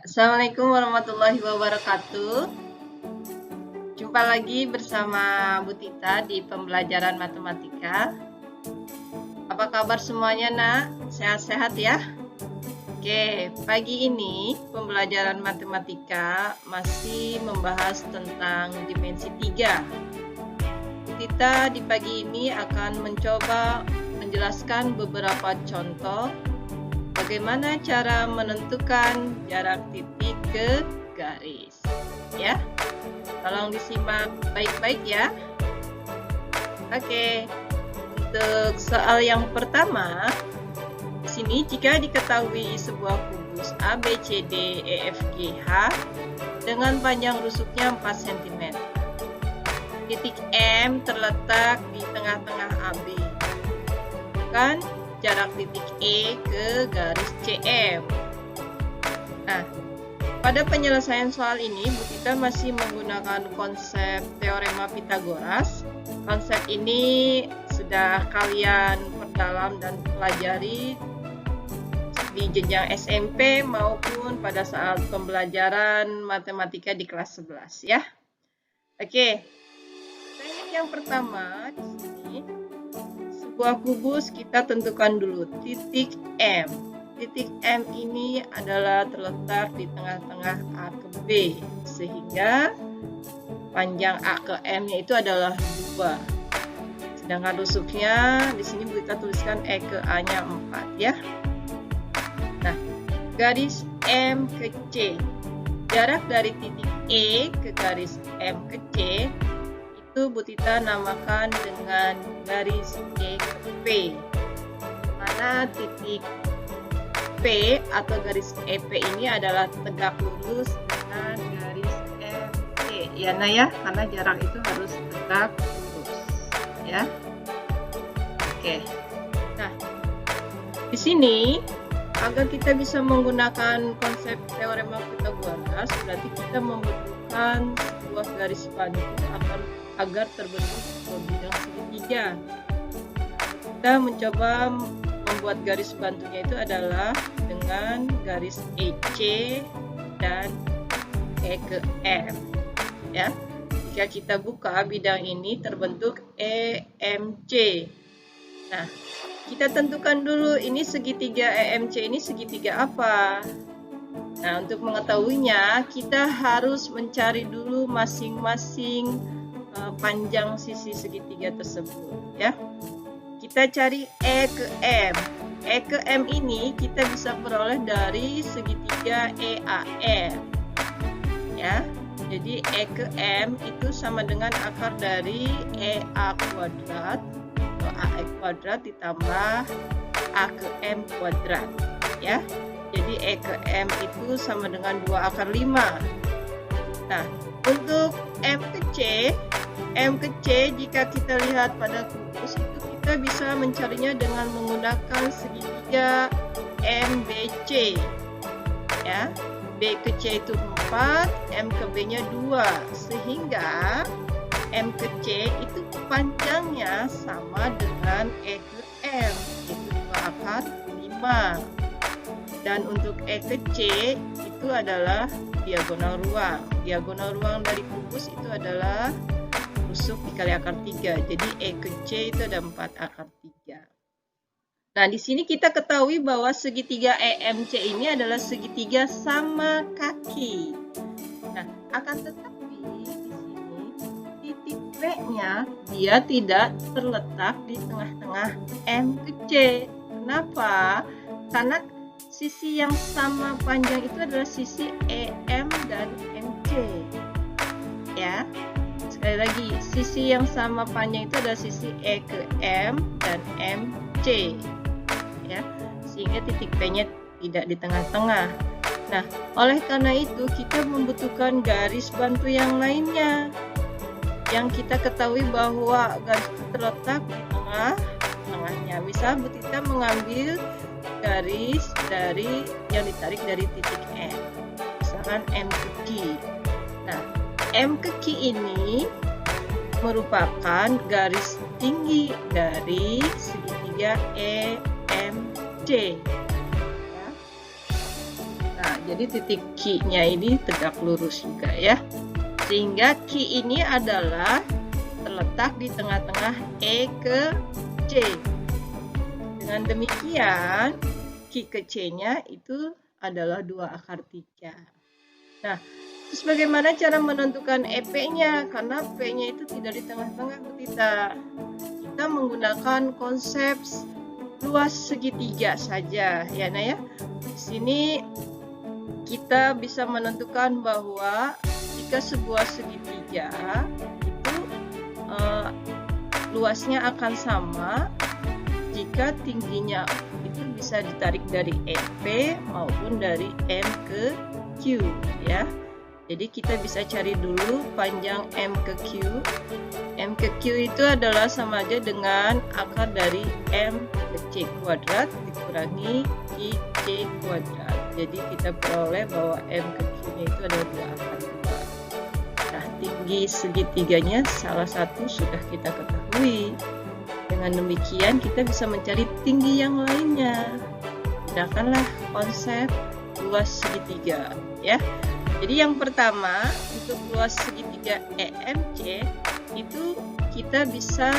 Assalamualaikum warahmatullahi wabarakatuh. Jumpa lagi bersama Bu Tita di pembelajaran matematika. Apa kabar semuanya, Nak? Sehat-sehat ya? Oke, pagi ini pembelajaran matematika masih membahas tentang dimensi 3. Bu Tita di pagi ini akan mencoba menjelaskan beberapa contoh bagaimana cara menentukan jarak titik ke garis. Ya, tolong disimak baik-baik ya. Oke, untuk soal yang pertama, di sini jika diketahui sebuah kubus A, B, C, D, E, F, G, H dengan panjang rusuknya 4 cm. Titik M terletak di tengah-tengah AB. Kan jarak titik E ke garis CM. Nah, pada penyelesaian soal ini, Bu Tita masih menggunakan konsep teorema Pythagoras. Konsep ini sudah kalian perdalam dan pelajari di jenjang SMP maupun pada saat pembelajaran matematika di kelas 11 ya. Oke, teknik yang pertama di sini. Sebuah kubus kita tentukan dulu titik M. Titik M ini adalah terletak di tengah-tengah A ke B, sehingga panjang A ke M-nya itu adalah 2. Sedangkan rusuknya di sini kita tuliskan E ke A-nya 4 ya. Nah, garis M ke C. Jarak dari titik E ke garis M ke C itu Bu Tita namakan dengan garis E ke P, mana titik P atau garis EP ini adalah tegak lurus dengan garis MC ya Nah ya, karena jarak itu harus tegak lurus ya. Oke, nah di sini agar kita bisa menggunakan konsep teorema Pythagoras, berarti kita membutuhkan sebuah garis bantu agar terbentuk sebuah bidang segitiga. Kita mencoba membuat garis bantunya itu adalah dengan garis EC dan E ke M ya. Jika kita buka bidang ini terbentuk EMC. Nah, kita tentukan dulu ini segitiga EMC ini segitiga apa. Nah, untuk mengetahuinya kita harus mencari dulu masing-masing panjang sisi segitiga tersebut ya. Kita cari E ke M. E ke M ini kita bisa peroleh dari segitiga EAM ya. Jadi E ke M itu sama dengan akar dari EA kuadrat atau AE kuadrat ditambah A ke M kuadrat ya. Jadi E ke M itu sama dengan 2 akar 5. Nah, untuk M ke C jika kita lihat pada kubus itu kita bisa mencarinya dengan menggunakan segitiga MBC ya. B ke C itu 4, M ke B nya 2, sehingga M ke C itu panjangnya sama dengan E ke M, itu 2 akar 5. Dan untuk E ke C itu adalah diagonal ruang. Diagonal ruang dari kubus itu adalah rusuk dikali akar 3. Jadi E ke C itu ada 4 akar 3. Nah, di sini kita ketahui bahwa segitiga EMC ini adalah segitiga sama kaki. Nah, akan tetapi di sini titik P-nya dia tidak terletak di tengah-tengah M ke C. Kenapa? Karena sisi yang sama panjang itu adalah sisi EM dan MC ya. Sekali lagi, sisi yang sama panjang itu adalah sisi E ke M dan MC ya, sehingga titik P-nya tidak di tengah-tengah. Nah, oleh karena itu kita membutuhkan garis bantu yang lainnya, yang kita ketahui bahwa garis itu terletak di tengahnya. Misal Bu Tita mengambil garis dari yang ditarik dari titik M, misalkan M ke Q. Nah, M ke Q ini merupakan garis tinggi dari segitiga EMC ya. Nah, jadi titik Q-nya ini tegak lurus juga ya. Sehingga Q ini adalah terletak di tengah-tengah E ke C. Dengan demikian, Q ke C-nya itu adalah 2 akar 3. Nah, terus bagaimana cara menentukan EP-nya? Karena P-nya itu tidak di tengah-tengah, kita menggunakan konsep luas segitiga saja ya nah ya. Di sini kita bisa menentukan bahwa jika sebuah segitiga itu luasnya akan sama jika tingginya itu bisa ditarik dari EP maupun dari M ke Q ya. Jadi kita bisa cari dulu panjang M ke Q. M ke Q itu adalah sama aja dengan akar dari M ke C kuadrat dikurangi IC kuadrat. Jadi kita peroleh bahwa M ke Q-nya itu adalah 2 akar 2. Nah, tinggi segitiganya salah satu sudah kita ketahui. Dengan demikian kita bisa mencari tinggi yang lainnya. Gunakanlah konsep luas segitiga ya. Jadi yang pertama untuk luas segitiga EMC itu kita bisa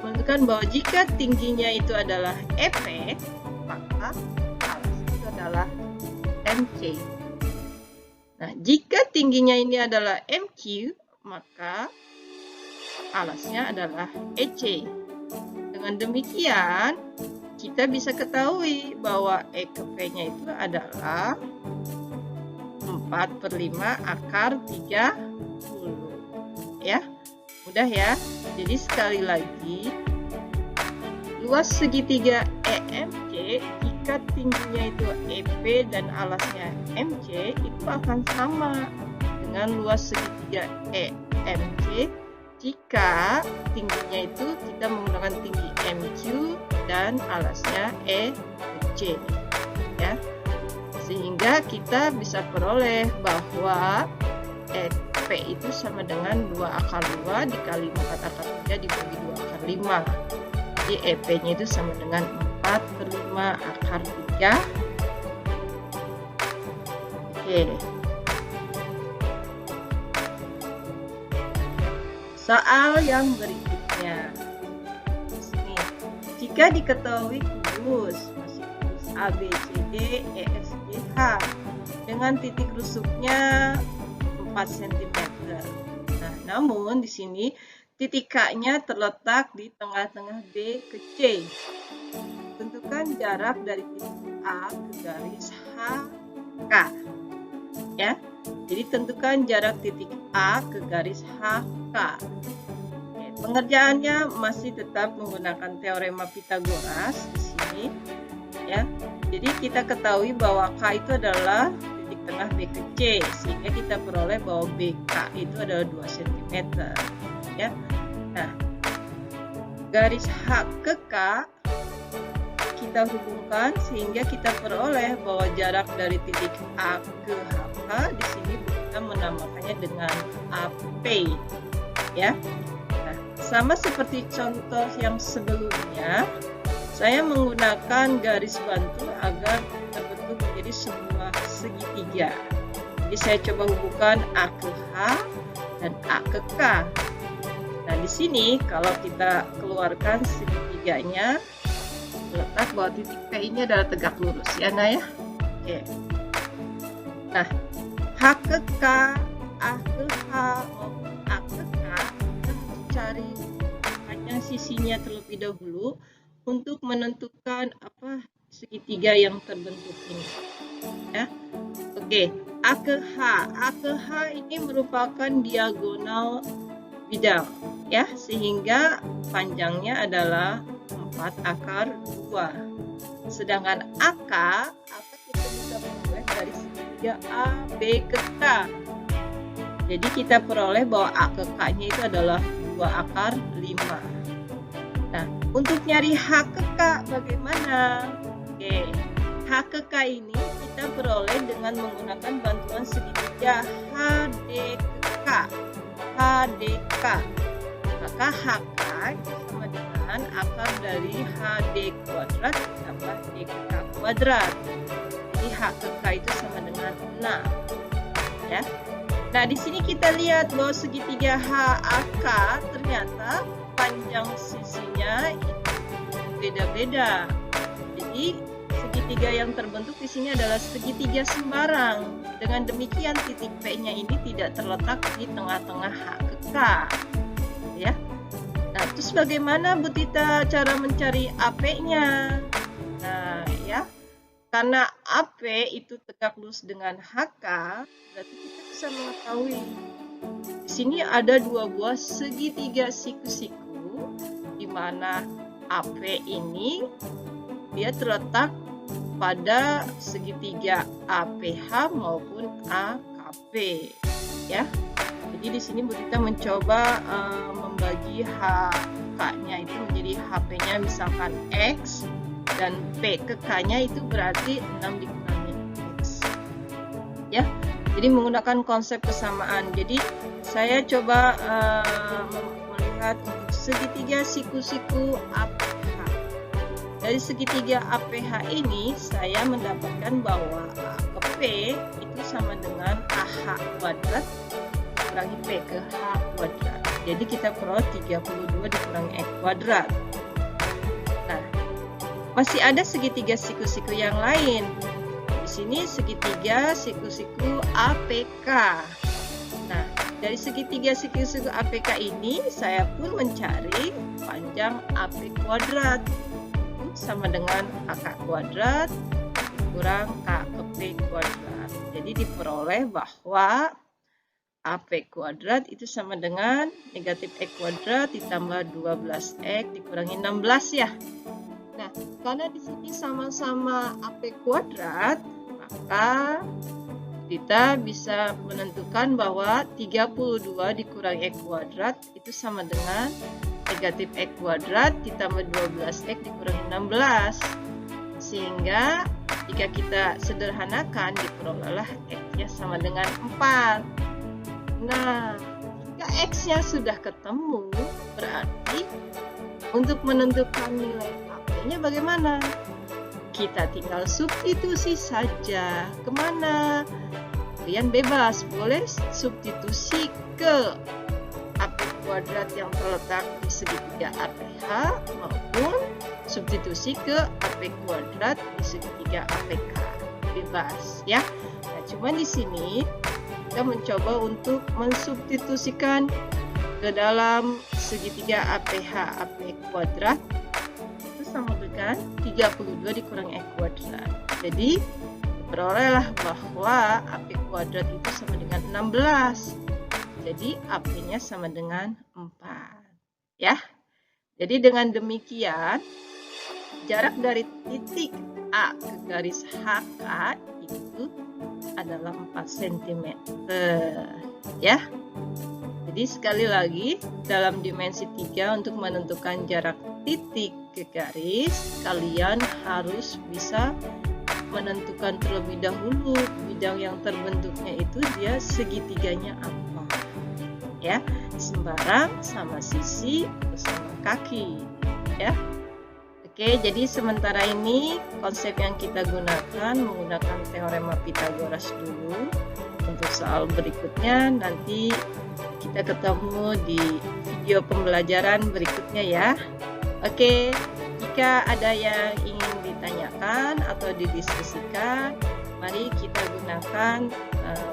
menentukan bahwa jika tingginya itu adalah EP maka alas itu adalah MC. Nah, jika tingginya ini adalah MQ maka alasnya adalah EC. Dengan demikian kita bisa ketahui bahwa E ke P-nya itu adalah 4/5 akar 30 ya. Mudah ya. Jadi sekali lagi luas segitiga EMC jika tingginya itu EP dan alasnya MC itu akan sama dengan luas segitiga EMC jika tingginya itu kita menggunakan tinggi MQ dan alasnya EC ya. Sehingga kita bisa peroleh bahwa EP itu sama dengan 2 akar 2 dikali 4 akar 3 dibagi 2 akar 5. Jadi EP-nya itu sama dengan 4/5 akar 3. Oke. Soal yang berikutnya. Sini. Jika diketahui kubus ABCD EFGH dengan titik rusuknya 4 cm. Nah, namun di sini titik K-nya terletak di tengah-tengah B ke C. Tentukan jarak dari titik A ke garis HK. Ya. Jadi tentukan jarak titik A ke garis HK. Oke, pengerjaannya masih tetap menggunakan teorema Pythagoras di sini. Ya, jadi kita ketahui bahwa K itu adalah titik tengah B ke C, sehingga kita peroleh bahwa BK itu adalah 2 cm. Ya, nah garis H ke K kita hubungkan sehingga kita peroleh bahwa jarak dari titik A ke HK di sini kita menamakannya dengan AP. Ya, nah, sama seperti contoh yang sebelumnya. Saya menggunakan garis bantu agar terbentuk menjadi sebuah segitiga. Jadi saya coba hubungkan A ke H dan A ke K. Nah, di sini kalau kita keluarkan segitiganya, letak bahwa titik P ini adalah tegak lurus ya, nah ya. Oke. Nah, H ke K, A ke H maupun A ke K, kita harus cari panjang sisinya terlebih dahulu untuk menentukan apa segitiga yang terbentuk ini ya. Oke, A ke H. A ke H ini merupakan diagonal bidang ya, sehingga panjangnya adalah 4 akar 2. Sedangkan AK kita bisa peroleh dari segitiga A, B ke K. Jadi kita peroleh bahwa A ke K-nya itu adalah 2 akar 5. Nah, untuk nyari H ke K bagaimana? Oke, H ke K ini kita peroleh dengan menggunakan bantuan segitiga HDK. HDK. Maka HK itu sama dengan akar dari HD kuadrat ditambah DK kuadrat. Jadi H ke K itu sama dengan 6. Ya. Nah, di sini kita lihat bahwa segitiga HAK ternyata panjang sisinya itu beda-beda. Jadi, segitiga yang terbentuk di sini adalah segitiga sembarang. Dengan demikian titik P-nya ini tidak terletak di tengah-tengah H ke K. Ya. Nah, terus bagaimana Bu Tita cara mencari AP-nya? Nah, ya. Karena AP itu tegak lurus dengan HK, berarti kita bisa mengetahui di sini ada dua buah segitiga siku-siku, di mana AP ini dia terletak pada segitiga APH maupun AKP, ya. Jadi di sini Bu Tita mencoba membagi HK-nya itu menjadi HP-nya misalkan X, dan P ke K-nya itu berarti 6 dikurangi X. Ya, jadi menggunakan konsep kesamaan. Jadi saya coba melihat untuk segitiga siku-siku APH. Dari segitiga APH ini saya mendapatkan bahwa A ke P itu sama dengan AH kuadrat dikurangi P ke H kuadrat. Jadi kita peroleh 32 dikurangi X kuadrat. Masih ada segitiga siku-siku yang lain. Di sini segitiga siku-siku APK. Nah, dari segitiga siku-siku APK ini saya pun mencari panjang AP kuadrat sama dengan AK kuadrat kurang K ke P kuadrat. Jadi diperoleh bahwa AP kuadrat itu sama dengan negatif X kuadrat ditambah 12X dikurangi 16 ya. Nah, karena di sini sama-sama AP kuadrat, maka kita bisa menentukan bahwa 32 dikurangi X kuadrat itu sama dengan negatif X kuadrat ditambah 12X dikurangi 16. Sehingga jika kita sederhanakan diperolehlah X-nya sama dengan 4. Nah, jika X-nya sudah ketemu, berarti untuk menentukan nilai AP-nya bagaimana? Kita tinggal substitusi saja. Kemana? Kalian bebas, boleh substitusi ke AP kuadrat yang terletak di segitiga APH maupun substitusi ke AP kuadrat di segitiga APK. Bebas ya. Nah, cuman di sini kita mencoba untuk mensubstitusikan ke dalam segitiga APH AP kuadrat itu sama dengan 32 dikurangi X kuadrat. Jadi diperolehlah bahwa AP kuadrat itu sama dengan 16. Jadi AP-nya sama dengan 4. Ya. Jadi dengan demikian jarak dari titik A ke garis HK itu adalah 4 cm. Ya. Jadi sekali lagi dalam dimensi 3 untuk menentukan jarak titik ke garis, kalian harus bisa menentukan terlebih dahulu bidang yang terbentuknya itu dia segitiganya apa. Ya, sembarang sama sisi sama kaki. Ya. Oke, jadi sementara ini konsep yang kita gunakan menggunakan teorema Pythagoras dulu. Untuk soal berikutnya nanti kita ketemu di video pembelajaran berikutnya ya. Oke, jika ada yang ingin ditanyakan atau didiskusikan, mari kita gunakan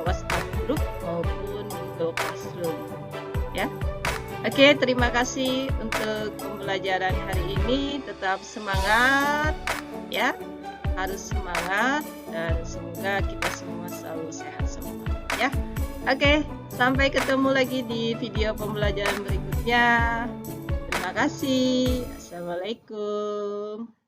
WhatsApp group maupun Google Classroom ya. Oke, terima kasih untuk pembelajaran hari ini. Tetap semangat ya. Harus semangat dan semoga kita semua selalu sehat semua ya. Oke, sampai ketemu lagi di video pembelajaran berikutnya. Terima kasih. Assalamualaikum.